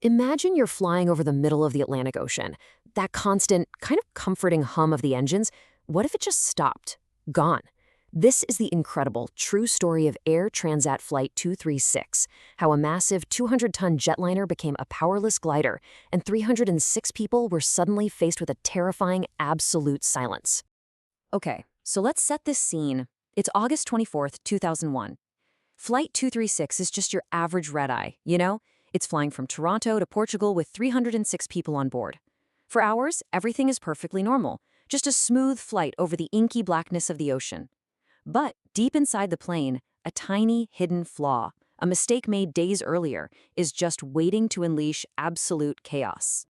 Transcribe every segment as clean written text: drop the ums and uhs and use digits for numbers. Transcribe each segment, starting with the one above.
Imagine you're flying over the middle of the Atlantic Ocean. That constant, kind of comforting hum of the engines, what if it just stopped? Gone. This is the incredible, true story of Air Transat Flight 236, how a massive 200-ton jetliner became a powerless glider, and 306 people were suddenly faced with a terrifying, absolute silence. Okay, so let's set this scene. It's August 24th, 2001. Flight 236 is just your average red-eye, you know? It's flying from Toronto to Portugal with 306 people on board. For hours, everything is perfectly normal, just a smooth flight over the inky blackness of the ocean. But deep inside the plane, a tiny, hidden flaw, a mistake made days earlier, is just waiting to unleash absolute chaos.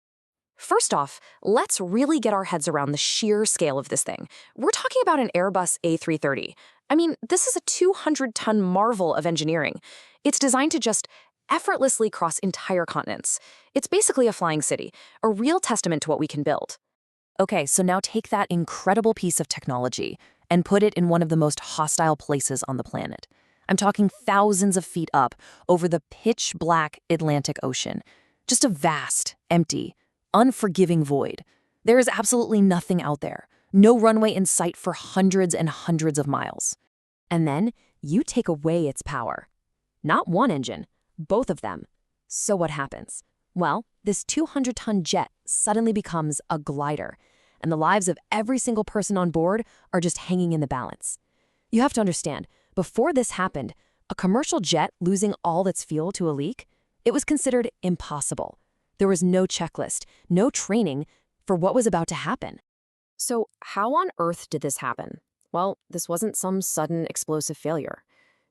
First off, let's really get our heads around the sheer scale of this thing. We're talking about an Airbus A330. I mean, this is a 200-ton marvel of engineering. It's designed to just effortlessly cross entire continents. It's basically a flying city, a real testament to what we can build. Okay, so now take that incredible piece of technology and put it in one of the most hostile places on the planet. I'm talking thousands of feet up over the pitch-black Atlantic Ocean. Just a vast, empty, unforgiving void. There is absolutely nothing out there. No runway in sight for hundreds and hundreds of miles. And then you take away its power. Not one engine, both of them. So what happens? Well, this 200-ton jet suddenly becomes a glider, and the lives of every single person on board are just hanging in the balance. You have to understand, before this happened, a commercial jet losing all its fuel to a leak, it was considered impossible. There was no checklist, no training for what was about to happen. So how on earth did this happen? Well, this wasn't some sudden explosive failure.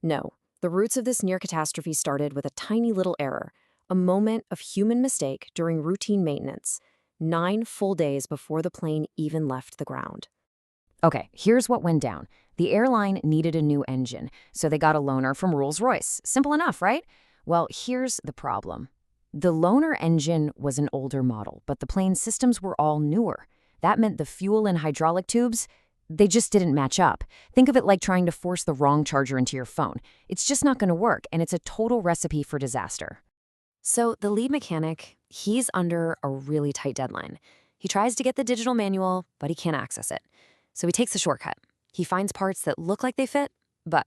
No, the roots of this near catastrophe started with a tiny little error, a moment of human mistake during routine maintenance, 9 full days before the plane even left the ground. Okay, here's what went down. The airline needed a new engine, so they got a loaner from Rolls-Royce. Simple enough, right? Well, here's the problem. The loaner engine was an older model, but the plane's systems were all newer. That meant the fuel and hydraulic tubes, they just didn't match up. Think of it like trying to force the wrong charger into your phone. It's just not going to work, and it's a total recipe for disaster. So the lead mechanic, he's under a really tight deadline. He tries to get the digital manual, but he can't access it. So he takes the shortcut. He finds parts that look like they fit, but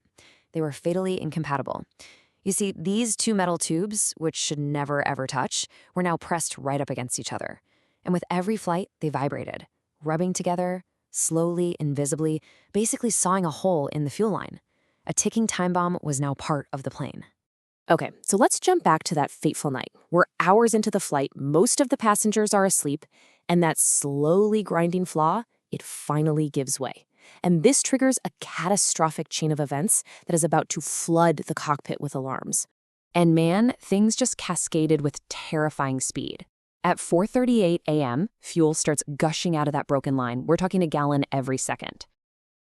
they were fatally incompatible. You see, these two metal tubes, which should never ever touch, were now pressed right up against each other. And with every flight, they vibrated, rubbing together, slowly, invisibly, basically sawing a hole in the fuel line. A ticking time bomb was now part of the plane. Okay, so let's jump back to that fateful night. We're hours into the flight, most of the passengers are asleep, and that slowly grinding flaw, it finally gives way. And this triggers a catastrophic chain of events that is about to flood the cockpit with alarms. And man, things just cascaded with terrifying speed. At 4:38 a.m., fuel starts gushing out of that broken line. We're talking a gallon every second.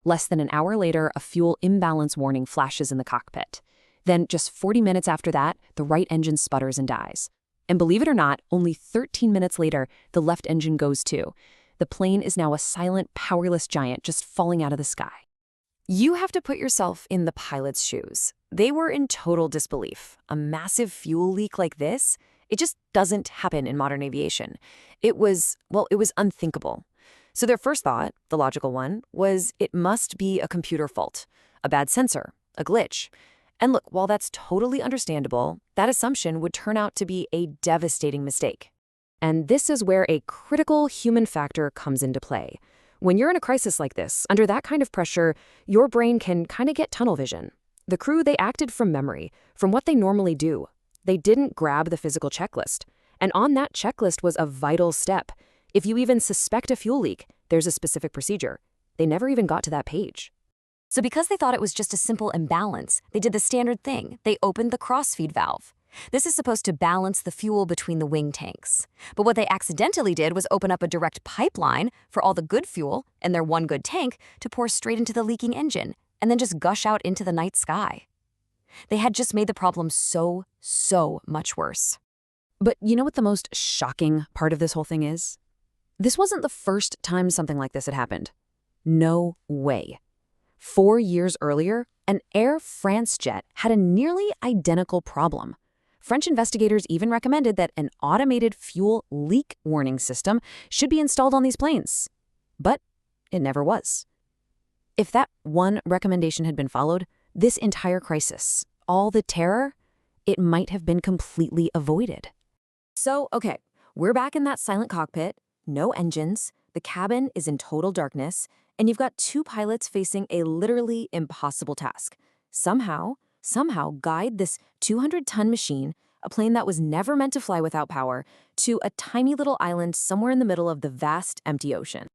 Less than an hour later, a fuel imbalance warning flashes in the cockpit. Then, just 40 minutes after that, the right engine sputters and dies. And believe it or not, only 13 minutes later, the left engine goes too. The plane is now a silent, powerless giant just falling out of the sky. You have to put yourself in the pilot's shoes. They were in total disbelief. A massive fuel leak like this, it just doesn't happen in modern aviation. It was unthinkable. So their first thought, the logical one, was it must be a computer fault, a bad sensor, a glitch. And look, while that's totally understandable, that assumption would turn out to be a devastating mistake. And this is where a critical human factor comes into play. When you're in a crisis like this, under that kind of pressure, your brain can kind of get tunnel vision. The crew, they acted from memory, from what they normally do. They didn't grab the physical checklist. And on that checklist was a vital step. If you even suspect a fuel leak, there's a specific procedure. They never even got to that page. So because they thought it was just a simple imbalance, they did the standard thing. They opened the crossfeed valve. This is supposed to balance the fuel between the wing tanks. But what they accidentally did was open up a direct pipeline for all the good fuel and their one good tank to pour straight into the leaking engine and then just gush out into the night sky. They had just made the problem so much worse. But you know what the most shocking part of this whole thing is? This wasn't the first time something like this had happened. No way. 4 years earlier, an Air France jet had a nearly identical problem. French investigators even recommended that an automated fuel leak warning system should be installed on these planes. But it never was. If that one recommendation had been followed, this entire crisis, all the terror, it might have been completely avoided. So, okay, we're back in that silent cockpit, no engines, the cabin is in total darkness, and you've got two pilots facing a literally impossible task. Somehow guide this 200-ton machine, a plane that was never meant to fly without power, to a tiny little island somewhere in the middle of the vast, empty ocean.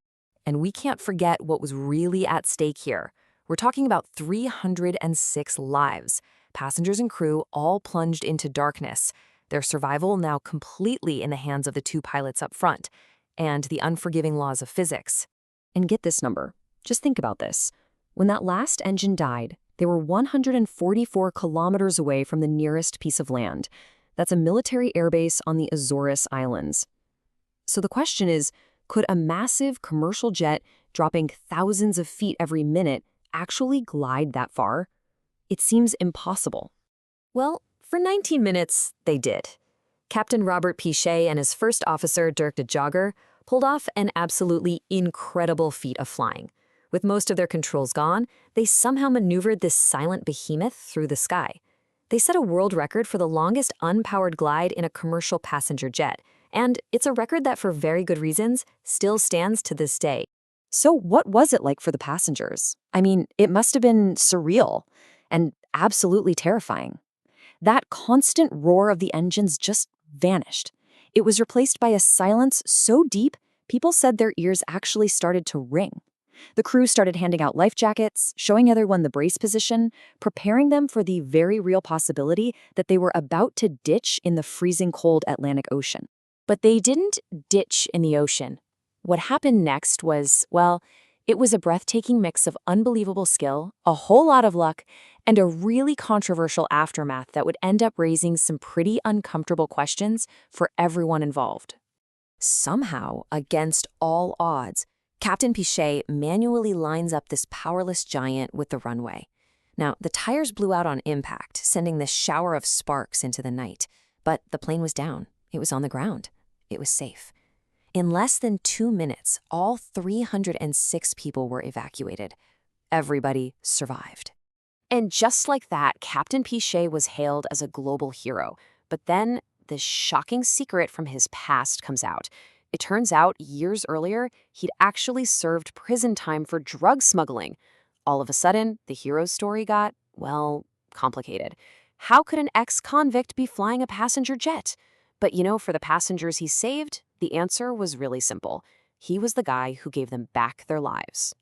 And we can't forget what was really at stake here. We're talking about 306 lives, passengers and crew all plunged into darkness, their survival now completely in the hands of the two pilots up front, and the unforgiving laws of physics. And get this number. Just think about this. When that last engine died, they were 144 kilometers away from the nearest piece of land. That's a military airbase on the Azores Islands. So the question is, could a massive commercial jet dropping thousands of feet every minute actually glide that far? It seems impossible. Well, for 19 minutes, they did. Captain Robert Pichet and his first officer, Dirk de Jager, pulled off an absolutely incredible feat of flying. With most of their controls gone, they somehow maneuvered this silent behemoth through the sky. They set a world record for the longest unpowered glide in a commercial passenger jet, and it's a record that, for very good reasons, still stands to this day. So what was it like for the passengers? I mean, it must have been surreal and absolutely terrifying. That constant roar of the engines just vanished. It was replaced by a silence so deep, people said their ears actually started to ring. The crew started handing out life jackets, showing everyone the brace position, preparing them for the very real possibility that they were about to ditch in the freezing cold Atlantic Ocean. But they didn't ditch in the ocean. What happened next was, well, it was a breathtaking mix of unbelievable skill, a whole lot of luck, and a really controversial aftermath that would end up raising some pretty uncomfortable questions for everyone involved. Somehow, against all odds, Captain Pichet manually lines up this powerless giant with the runway. Now, the tires blew out on impact, sending this shower of sparks into the night. But the plane was down. It was on the ground. It was safe. In less than 2 minutes, all 306 people were evacuated. Everybody survived. And just like that, Captain Pichet was hailed as a global hero. But then, this shocking secret from his past comes out. It turns out, years earlier, he'd actually served prison time for drug smuggling. All of a sudden, the hero's story got, well, complicated. How could an ex-convict be flying a passenger jet? But for the passengers he saved, the answer was really simple. He was the guy who gave them back their lives.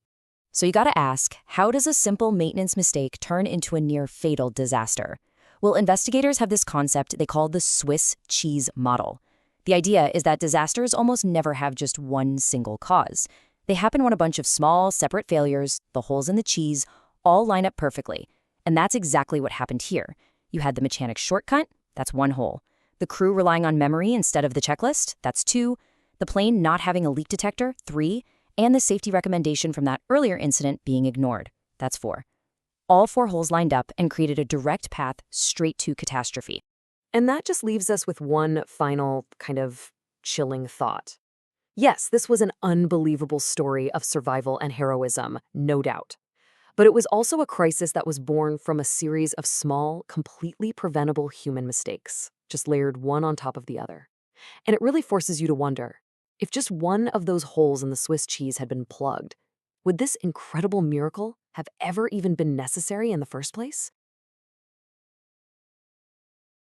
So you gotta ask, how does a simple maintenance mistake turn into a near-fatal disaster? Well, investigators have this concept they call the Swiss cheese model. The idea is that disasters almost never have just one single cause. They happen when a bunch of small, separate failures, the holes in the cheese, all line up perfectly. And that's exactly what happened here. You had the mechanic shortcut, that's one hole. The crew relying on memory instead of the checklist, that's 2. The plane not having a leak detector, 3. And the safety recommendation from that earlier incident being ignored, that's 4. All 4 holes lined up and created a direct path straight to catastrophe. And that just leaves us with one final kind of chilling thought. Yes, this was an unbelievable story of survival and heroism, no doubt. But it was also a crisis that was born from a series of small, completely preventable human mistakes, just layered one on top of the other. And it really forces you to wonder, if just one of those holes in the Swiss cheese had been plugged, would this incredible miracle have ever even been necessary in the first place?